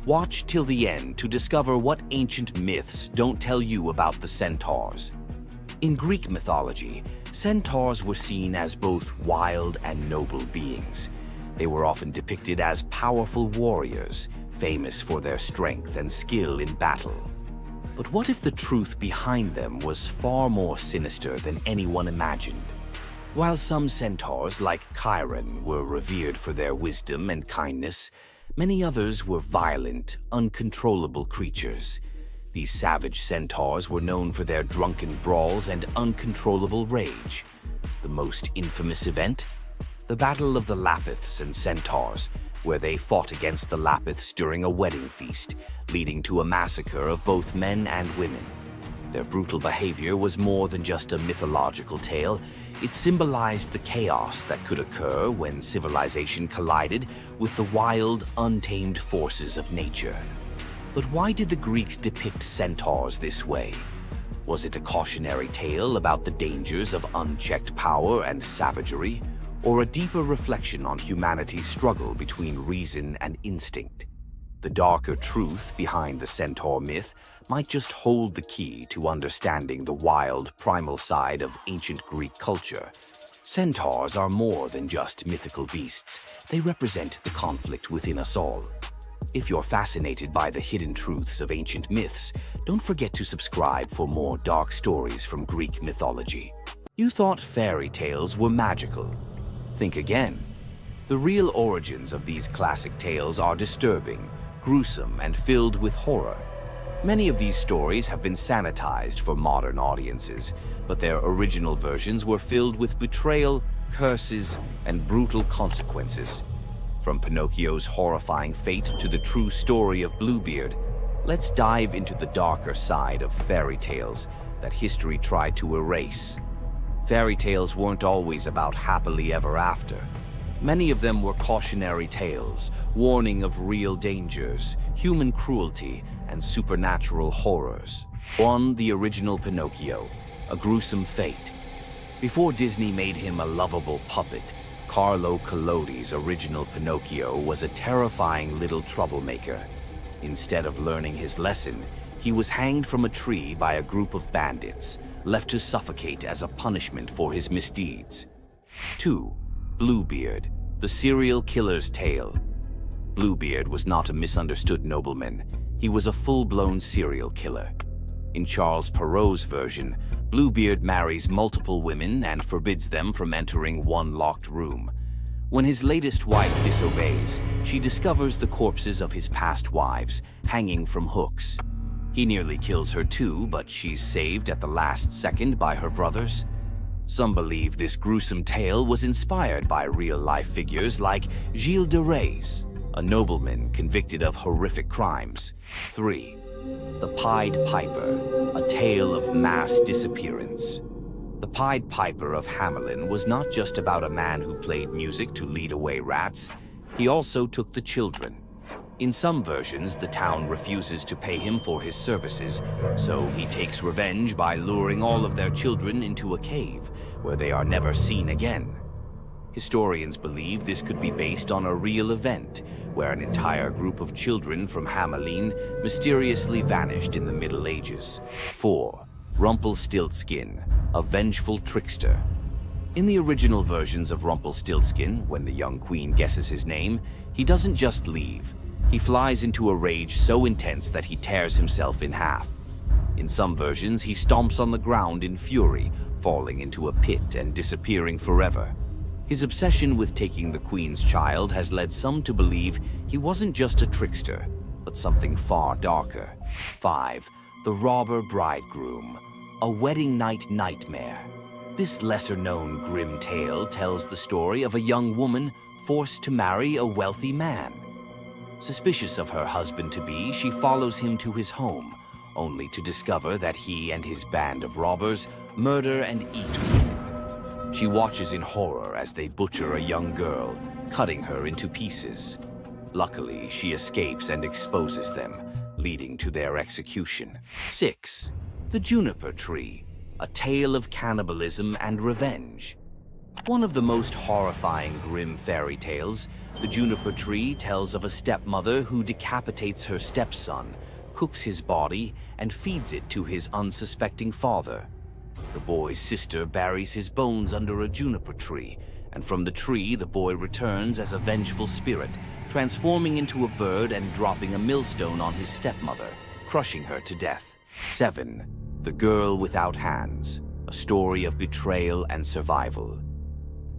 Watch till the end to discover what ancient myths don't tell you about the Centaurs. In Greek mythology, Centaurs were seen as both wild and noble beings. They were often depicted as powerful warriors, famous for their strength and skill in battle. But what if the truth behind them was far more sinister than anyone imagined? While some centaurs, like Chiron, were revered for their wisdom and kindness, many others were violent, uncontrollable creatures. These savage centaurs were known for their drunken brawls and uncontrollable rage. The most infamous event? The Battle of the Lapiths and Centaurs, where they fought against the Lapiths during a wedding feast, leading to a massacre of both men and women. Their brutal behavior was more than just a mythological tale. It symbolized the chaos that could occur when civilization collided with the wild, untamed forces of nature. But why did the Greeks depict centaurs this way? Was it a cautionary tale about the dangers of unchecked power and savagery, or a deeper reflection on humanity's struggle between reason and instinct? The darker truth behind the centaur myth might just hold the key to understanding the wild, primal side of ancient Greek culture. Centaurs are more than just mythical beasts. They represent the conflict within us all. If you're fascinated by the hidden truths of ancient myths, don't forget to subscribe for more dark stories from Greek mythology. You thought fairy tales were magical. Think again. The real origins of these classic tales are disturbing, gruesome, and filled with horror. Many of these stories have been sanitized for modern audiences, but their original versions were filled with betrayal, curses, and brutal consequences. From Pinocchio's horrifying fate to the true story of Bluebeard, let's dive into the darker side of fairy tales that history tried to erase. Fairy tales weren't always about happily ever after. Many of them were cautionary tales, warning of real dangers, human cruelty, and supernatural horrors. 1. The original Pinocchio, a gruesome fate. Before Disney made him a lovable puppet, Carlo Collodi's original Pinocchio was a terrifying little troublemaker. Instead of learning his lesson, he was hanged from a tree by a group of bandits, left to suffocate as a punishment for his misdeeds. 2. Bluebeard, the serial killer's tale. Bluebeard was not a misunderstood nobleman. He was a full-blown serial killer. In Charles Perrault's version, Bluebeard marries multiple women and forbids them from entering one locked room. When his latest wife disobeys, she discovers the corpses of his past wives hanging from hooks. He nearly kills her too, but she's saved at the last second by her brothers. Some believe this gruesome tale was inspired by real-life figures like Gilles de Rais, a nobleman convicted of horrific crimes. 3. The Pied Piper, a tale of mass disappearance. The Pied Piper of Hamelin was not just about a man who played music to lead away rats. He also took the children. In some versions, the town refuses to pay him for his services, so he takes revenge by luring all of their children into a cave, where they are never seen again. Historians believe this could be based on a real event, where an entire group of children from Hamelin mysteriously vanished in the Middle Ages. 4. Rumpelstiltskin, a vengeful trickster. In the original versions of Rumpelstiltskin, when the young queen guesses his name, he doesn't just leave. He flies into a rage so intense that he tears himself in half. In some versions, he stomps on the ground in fury, falling into a pit and disappearing forever. His obsession with taking the queen's child has led some to believe he wasn't just a trickster, but something far darker. 5. The Robber Bridegroom, a wedding night nightmare. This lesser-known grim tale tells the story of a young woman forced to marry a wealthy man. Suspicious of her husband-to-be, she follows him to his home, only to discover that he and his band of robbers murder and eat women. She watches in horror as they butcher a young girl, cutting her into pieces. Luckily, she escapes and exposes them, leading to their execution. 6. The Juniper Tree, a tale of cannibalism and revenge. One of the most horrifying grim fairy tales, The Juniper Tree tells of a stepmother who decapitates her stepson, cooks his body, and feeds it to his unsuspecting father. The boy's sister buries his bones under a juniper tree, and from the tree the boy returns as a vengeful spirit, transforming into a bird and dropping a millstone on his stepmother, crushing her to death. 7. The Girl Without Hands, a story of betrayal and survival.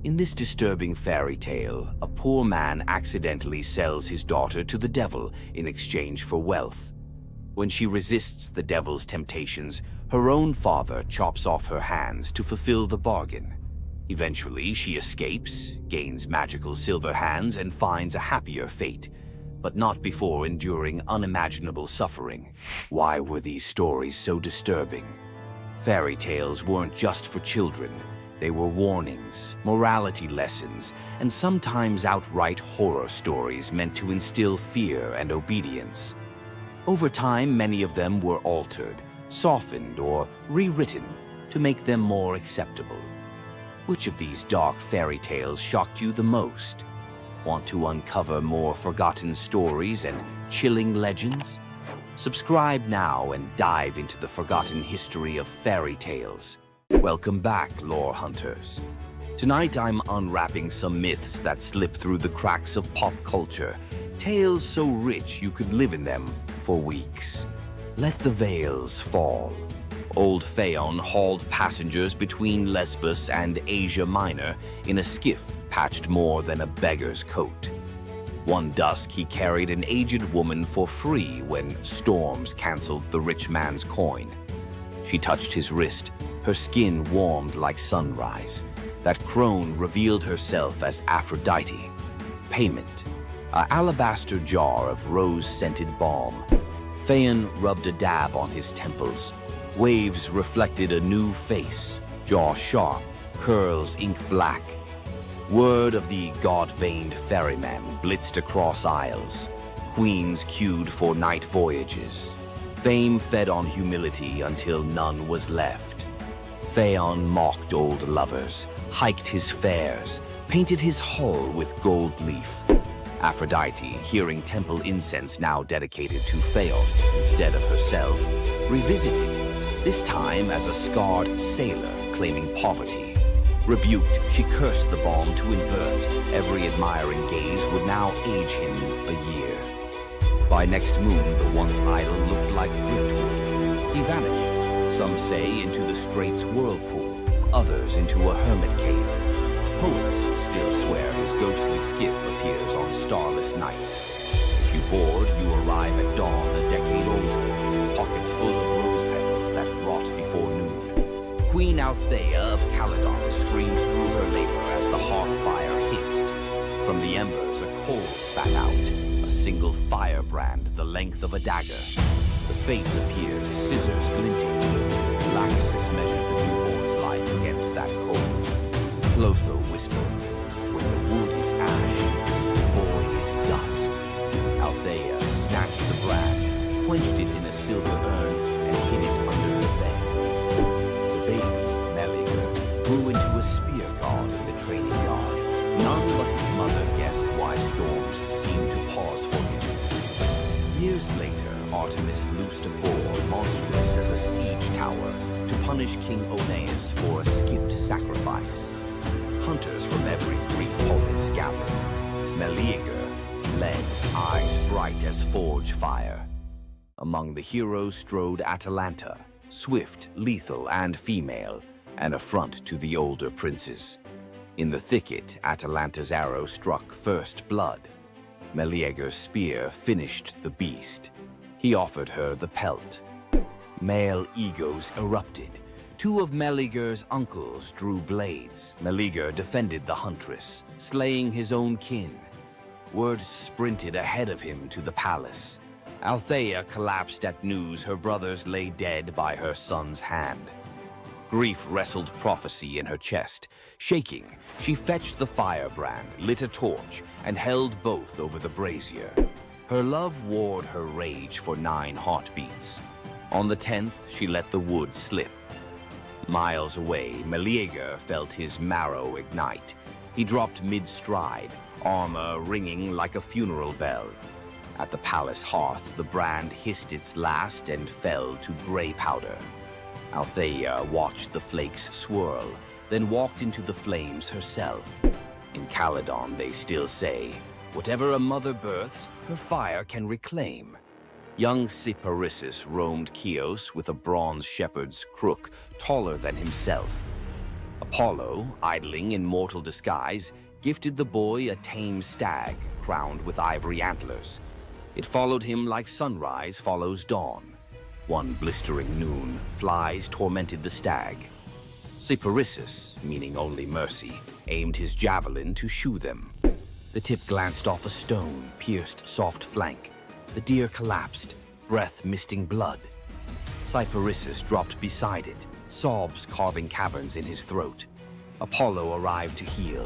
In this disturbing fairy tale, a poor man accidentally sells his daughter to the devil in exchange for wealth. When she resists the devil's temptations, her own father chops off her hands to fulfill the bargain. Eventually, she escapes, gains magical silver hands, and finds a happier fate. but not before enduring unimaginable suffering. Why were these stories so disturbing? Fairy tales weren't just for children. They were warnings, morality lessons, and sometimes outright horror stories meant to instill fear and obedience. Over time, many of them were altered, softened, or rewritten to make them more acceptable. Which of these dark fairy tales shocked you the most? Want to uncover more forgotten stories and chilling legends? Subscribe now and dive into the forgotten history of fairy tales. Welcome back, lore hunters. Tonight I'm unwrapping some myths that slip through the cracks of pop culture, tales so rich you could live in them for weeks. Let the veils fall. Old Phaon hauled passengers between Lesbos and Asia Minor in a skiff patched more than a beggar's coat. One dusk, he carried an aged woman for free when storms canceled the rich man's coin. She touched his wrist, her skin warmed like sunrise. That crone revealed herself as Aphrodite. Payment: an alabaster jar of rose-scented balm. Phaon rubbed a dab on his temples. Waves reflected a new face, jaw sharp, curls ink black. Word of the god-veined ferryman blitzed across isles. Queens queued for night voyages. Fame fed on humility until none was left. Phaon mocked old lovers, hiked his fares, painted his hull with gold leaf. Aphrodite, hearing temple incense now dedicated to Phaon instead of herself, revisited, this time as a scarred sailor claiming poverty. Rebuked, she cursed the balm to invert. Every admiring gaze would now age him a year. By next moon, the once idol looked like driftwood. He vanished, some say into the strait's whirlpool, others into a hermit cave. Poets still swear his ghostly skiff appears on starless nights. If you board, you arrive at dawn a decade older, pockets full of rose petals that rot before noon. Queen Althea of Calydon screamed through her labor as the hearth fire hissed. From the embers, a coal spat out, a single firebrand the length of a dagger. The fates appeared, scissors glinting. Lachesis measured the newborn's life against that coal. Clotho whispered, "When the wood is ash, the boy is dust." Althea snatched the brand, quenched it in a silver urn, and hid it under her bed. The baby, Meleager, grew into a spear god in the training yard. None but his mother guessed why storms seemed to pause for him. Years later, Artemis loosed a boar monstrous as a siege tower to punish King Oeneus for a skipped sacrifice. Hunters from every Greek polis gathered. Meleager led, eyes bright as forge fire. Among the heroes strode Atalanta, swift, lethal, and female, an affront to the older princes. In the thicket, Atalanta's arrow struck first blood. Meleager's spear finished the beast. He offered her the pelt. Male egos erupted. Two of Meleager's uncles drew blades. Meleager defended the huntress, slaying his own kin. Word sprinted ahead of him to the palace. Althea collapsed at news her brothers lay dead by her son's hand. Grief wrestled prophecy in her chest. Shaking, she fetched the firebrand, lit a torch, and held both over the brazier. Her love warred her rage for 9 heartbeats. On the 10th, she let the wood slip. Miles away, Meleager felt his marrow ignite. He dropped mid-stride, armor ringing like a funeral bell. At the palace hearth, the brand hissed its last and fell to gray powder. Althea watched the flakes swirl, then walked into the flames herself. In Calydon, they still say, "Whatever a mother births, her fire can reclaim." Young Cyparissus roamed Chios with a bronze shepherd's crook taller than himself. Apollo, idling in mortal disguise, gifted the boy a tame stag crowned with ivory antlers. It followed him like sunrise follows dawn. One blistering noon, flies tormented the stag. Cyparissus, meaning only mercy, aimed his javelin to shoo them. The tip glanced off a stone, pierced soft flank. The deer collapsed, breath misting blood. Cyparissus dropped beside it, sobs carving caverns in his throat. Apollo arrived to heal,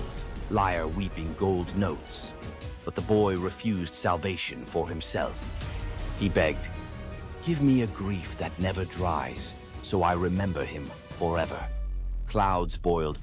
lyre weeping gold notes. But the boy refused salvation for himself. He begged, "Give me a grief that never dries, so I remember him forever." Clouds boiled